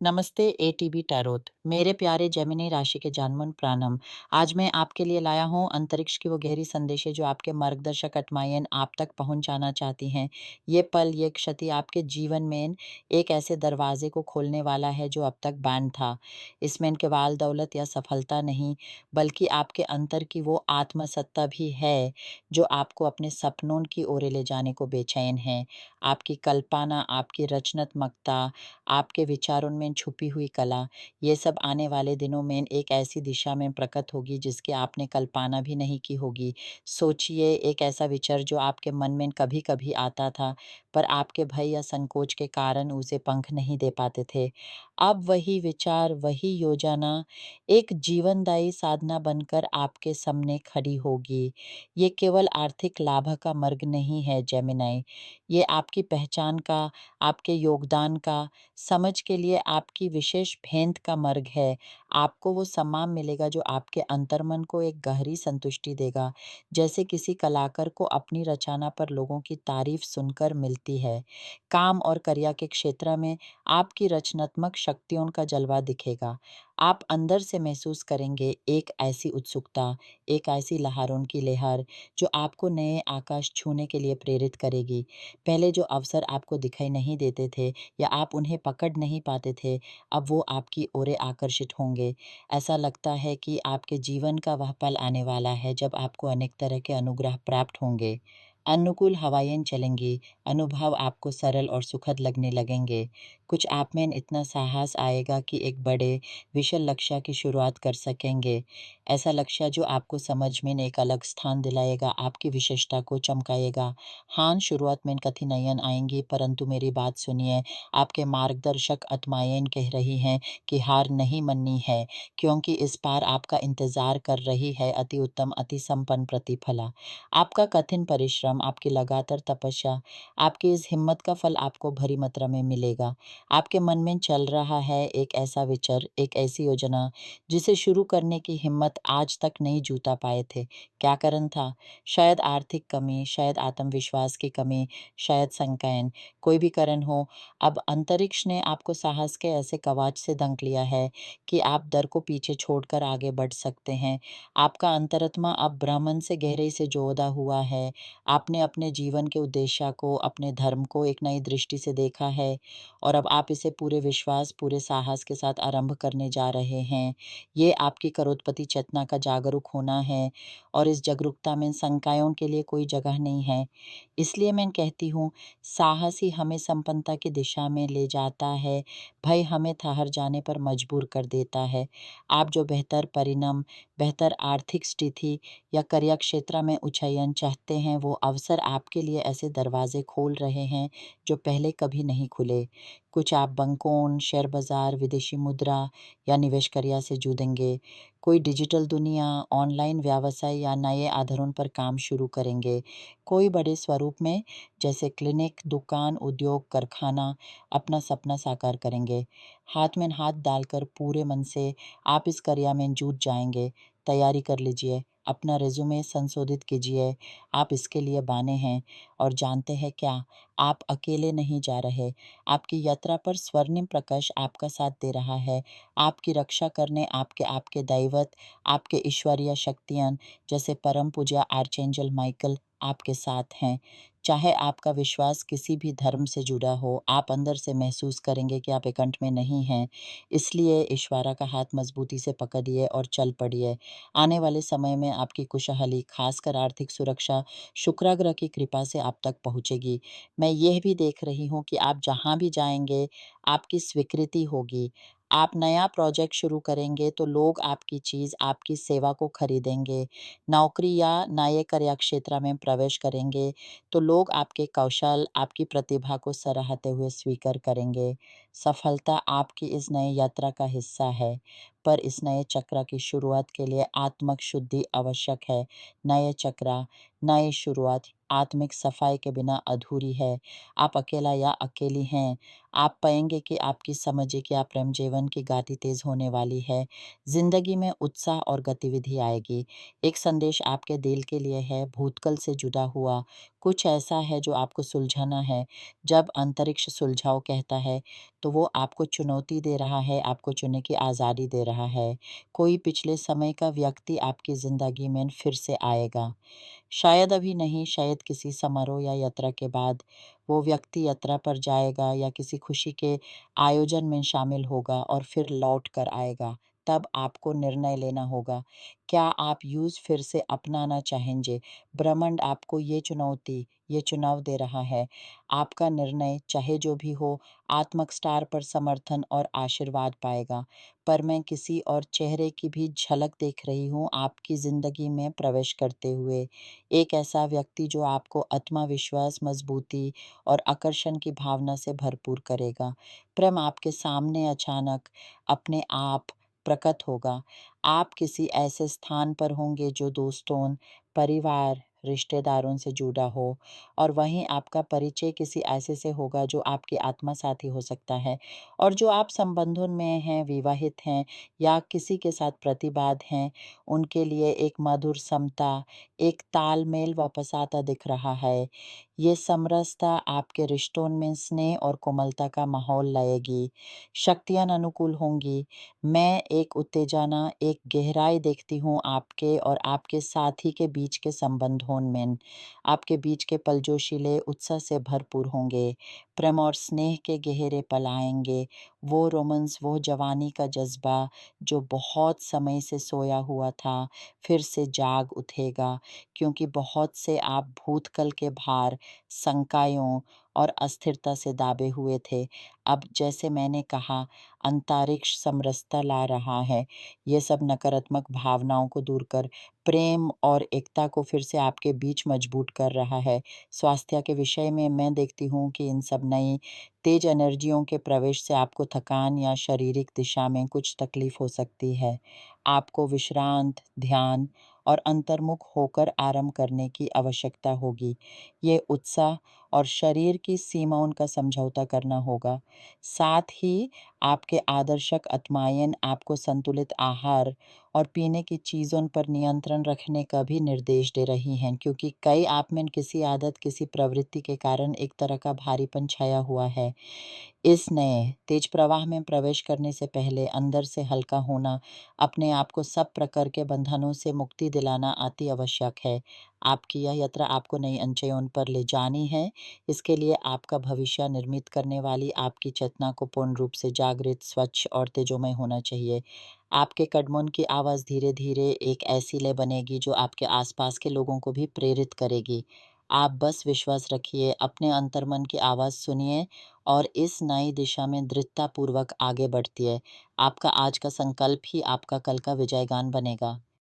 नमस्ते ATB tarot मेरे प्यारे जेमिनी राशि के जानमन प्राणम। आज मैं आपके लिए लाया हूँ अंतरिक्ष की वो गहरी संदेशें जो आपके मार्गदर्शक आत्माएं आप तक पहुँचाना चाहती हैं। ये पल ये क्षति आपके जीवन में एक ऐसे दरवाजे को खोलने वाला है जो अब तक बैंड था। इसमें केवल दौलत या सफलता नहीं, बल्कि आपके अंतर की वो आत्मसत्ता भी है जो आपको अपने सपनों की ओर ले जाने को बेचैन है। आपकी कल्पना, आपकी रचनात्मकता, आपके विचारों में छुपी हुई कला, ये सब आने वाले दिनों में एक ऐसी दिशा में प्रकट होगी जिसकी आपने कल्पना भी नहीं की होगी। सोचिए, एक ऐसा विचार जो आपके मन में कभी-कभी आता था, पर आपके भय या संकोच के कारण उसे पंख नहीं दे पाते थे। अब वही विचार, वही योजना एक जीवनदायी साधना बनकर आपके सामने खड़ी होगी। ये केवल आर्थिक लाभ का मार्ग नहीं है जेमिनी, ये आपकी पहचान का, आपके योगदान का, समझ के लिए आपकी विशेष भेंट का मार्ग है। आपको वो सम्मान मिलेगा जो आपके अंतर्मन को एक गहरी संतुष्टि देगा, जैसे किसी कलाकार को अपनी रचना पर लोगों की तारीफ सुनकर मिलती है। काम और क्रिया के क्षेत्र में आपकी रचनात्मक शक्तियों का जलवा दिखेगा। आप अंदर से महसूस करेंगे एक ऐसी उत्सुकता, एक ऐसी लहरों की लहर जो आपको नए आकाश छूने के लिए प्रेरित करेगी। पहले जो अवसर आपको दिखाई नहीं देते थे या आप उन्हें पकड़ नहीं पाते थे, अब वो आपकी ओर आकर्षित होंगे। ऐसा लगता है कि आपके जीवन का वह पल आने वाला है जब आपको अनेक तरह के अनुग्रह प्राप्त होंगे। अनुकूल हवाएं चलेंगी, अनुभव आपको सरल और सुखद लगने लगेंगे। कुछ आप में इतना साहस आएगा कि एक बड़े विशाल लक्ष्य की शुरुआत कर सकेंगे। ऐसा लक्ष्य जो आपको समझ में एक अलग स्थान दिलाएगा, आपकी विशेषता को चमकाएगा। हाँ, शुरुआत में कठिनाइयाँ आएँगी, परंतु मेरी बात सुनिए, आपके मार्गदर्शक आत्माएँ कह रही हैं कि हार नहीं माननी है, क्योंकि इस पार आपका इंतज़ार कर रही है अति उत्तम, अति संपन्न प्रतिफला। आपका कठिन परिश्रम, आपकी लगातार तपस्या, आपकी इस हिम्मत का फल आपको भरी मात्रा में मिलेगा। आपके मन में चल रहा है एक ऐसा विचार, एक ऐसी योजना, जिसे शुरू करने की हिम्मत आज तक नहीं जुटा पाए थे। क्या कारण था? शायद आर्थिक कमी, शायद आत्मविश्वास की कमी, शायद शंकाएँ, कोई भी कारण हो, अब अंतरिक्ष ने आपको साहस के ऐसे कवच से ढक लिया है कि आप डर को पीछे छोड़कर आगे बढ़ सकते हैं। आपका अंतरात्मा अब ब्रह्मांड से गहरे से जोड़ा हुआ है। आपने अपने जीवन के उद्देश्य को, अपने धर्म को एक नई दृष्टि से देखा है और अब आप इसे पूरे विश्वास, पूरे साहस के साथ आरंभ करने जा रहे हैं। ये आपकी करोड़पति चेतना का जागरूक होना है और इस जागरूकता में शंकाओं के लिए कोई जगह नहीं है। इसलिए मैं कहती हूँ, साहस ही हमें संपन्नता की दिशा में ले जाता है, भय हमें ठहर जाने पर मजबूर कर देता है। आप जो बेहतर परिणाम, बेहतर आर्थिक स्थिति या कार्य क्षेत्र में उन्नयन चाहते हैं, वो अवसर आपके लिए ऐसे दरवाजे खोल रहे हैं जो पहले कभी नहीं खुले। कुछ आप बैंकों, शेयर बाजार, विदेशी मुद्रा या निवेश क्रिया से जुड़ेंगे। कोई डिजिटल दुनिया, ऑनलाइन व्यवसाय या नए आधारों पर काम शुरू करेंगे। कोई बड़े स्वरूप में, जैसे क्लिनिक, दुकान, उद्योग, कारखाना, अपना सपना साकार करेंगे। हाथ में हाथ डालकर पूरे मन से आप इस क्रिया में जुट जाएंगे। तैयारी कर लीजिए, अपना रिज्यूमे संशोधित कीजिए। आप इसके लिए बने हैं और जानते हैं क्या? आप अकेले नहीं जा रहे। आपकी यात्रा पर स्वर्णिम प्रकाश आपका साथ दे रहा है। आपकी रक्षा करने आपके आपके दैवत, आपके ईश्वरीय शक्तियाँ, जैसे परम पूज्य आर्चेंजल माइकल आपके साथ हैं। चाहे आपका विश्वास किसी भी धर्म से जुड़ा हो, आप अंदर से महसूस करेंगे कि आप एकांत में नहीं हैं। इसलिए ईश्वर का हाथ मजबूती से पकड़िए और चल पड़िए। आने वाले समय में आपकी खुशहाली, खासकर आर्थिक सुरक्षा, शुक्र ग्रह की कृपा से आप तक पहुँचेगी। मैं यह भी देख रही हूँ कि आप जहाँ भी जाएँगे, आपकी स्वीकृति होगी। आप नया प्रोजेक्ट शुरू करेंगे तो लोग आपकी चीज़, आपकी सेवा को खरीदेंगे। नौकरी या नए कार्य क्षेत्र में प्रवेश करेंगे तो लोग आपके कौशल, आपकी प्रतिभा को सराहते हुए स्वीकार करेंगे। सफलता आपकी इस नई यात्रा का हिस्सा है, पर इस नए चक्र की शुरुआत के लिए आत्मिक शुद्धि आवश्यक है। नए चक्र, नई शुरुआत आत्मिक सफाई के बिना अधूरी है। आप अकेला या अकेली हैं। आप पाएंगे कि आपकी समझिए कि आप प्रेम जीवन की गति तेज होने वाली है। जिंदगी में उत्साह और गतिविधि आएगी। एक संदेश आपके दिल के लिए है, भूतकाल से जुड़ा हुआ कुछ ऐसा है जो आपको सुलझाना है। जब अंतरिक्ष सुलझाओ कहता है, तो वो आपको चुनौती दे रहा है, आपको चुनने की आज़ादी दे रहा है। कोई पिछले समय का व्यक्ति आपकी ज़िंदगी में फिर से आएगा। शायद अभी नहीं, शायद किसी समारोह या यात्रा के बाद वो व्यक्ति यात्रा पर जाएगा या किसी खुशी के आयोजन में शामिल होगा और फिर लौट कर आएगा। तब आपको निर्णय लेना होगा, क्या आप यूज़ फिर से अपनाना चाहेंगे? ब्रह्मांड आपको ये चुनौती, ये चुनाव दे रहा है। आपका निर्णय, चाहे जो भी हो, आत्मक स्टार पर समर्थन और आशीर्वाद पाएगा। पर मैं किसी और चेहरे की भी झलक देख रही हूँ आपकी ज़िंदगी में प्रवेश करते हुए। एक ऐसा व्यक्ति जो आपको आत्मविश्वास, मजबूती और आकर्षण की भावना से भरपूर करेगा। प्रेम आपके सामने अचानक अपने आप प्रकट होगा। आप किसी ऐसे स्थान पर होंगे जो दोस्तों, परिवार, रिश्तेदारों से जुड़ा हो और वहीं आपका परिचय किसी ऐसे से होगा जो आपके आत्मा साथी हो सकता है और जो आप संबंधों में हैं, विवाहित हैं या किसी के साथ प्रतिवाद हैं, उनके लिए एक मधुर समता, एक तालमेल वापस आता दिख रहा है। ये समरसता आपके रिश्तों में स्नेह और कोमलता का माहौल लाएगी। शक्तियाँ अनुकूल होंगी। मैं एक उत्तेजना, एक गहराई देखती हूँ आपके और आपके साथी के बीच के संबंधों में। आपके बीच के पल जोशीले, उत्साह से भरपूर होंगे। प्रेम और स्नेह के गहरे पल आएँगे। वो रोमांस, वो जवानी का जज़्बा जो बहुत समय से सोया हुआ था, फिर से जाग उठेगा क्योंकि बहुत से आप भूतकाल के भार, शंकाओं और अस्थिरता से दाबे हुए थे। अब जैसे मैंने कहा, अंतरिक्ष समरसता ला रहा है। ये सब नकारात्मक भावनाओं को दूर कर प्रेम और एकता को फिर से आपके बीच मजबूत कर रहा है। स्वास्थ्य के विषय में मैं देखती हूँ कि इन सब नई तेज एनर्जियों के प्रवेश से आपको थकान या शारीरिक दिशा में कुछ तकलीफ हो सकती है। आपको विश्रांत, ध्यान और अंतर्मुख होकर आराम करने की आवश्यकता होगी। ये उत्साह और शरीर की सीमाओं का समझौता करना होगा। साथ ही आपके आदर्शक आत्मायन आपको संतुलित आहार और पीने की चीज़ों पर नियंत्रण रखने का भी निर्देश दे रही हैं क्योंकि कई आप में किसी आदत, किसी प्रवृत्ति के कारण एक तरह का भारीपन छाया हुआ है। इस नए तेज प्रवाह में प्रवेश करने से पहले अंदर से हल्का होना, अपने आप को सब प्रकार के बंधनों से मुक्ति दिलाना अति आवश्यक है। आपकी यह यात्रा आपको नई ऊंचाइयों पर ले जानी है। इसके लिए आपका भविष्य निर्मित करने वाली आपकी चेतना को पूर्ण रूप से जागृत, स्वच्छ और तेजोमय होना चाहिए। आपके कदमों की आवाज़ धीरे-धीरे एक ऐसी लय बनेगी जो आपके आसपास के लोगों को भी प्रेरित करेगी। आप बस विश्वास रखिए, अपने अंतर्मन की आवाज़ सुनिए और इस नई दिशा में दृढ़तापूर्वक आगे बढ़ती है। आपका आज का संकल्प ही आपका कल का विजयगान बनेगा।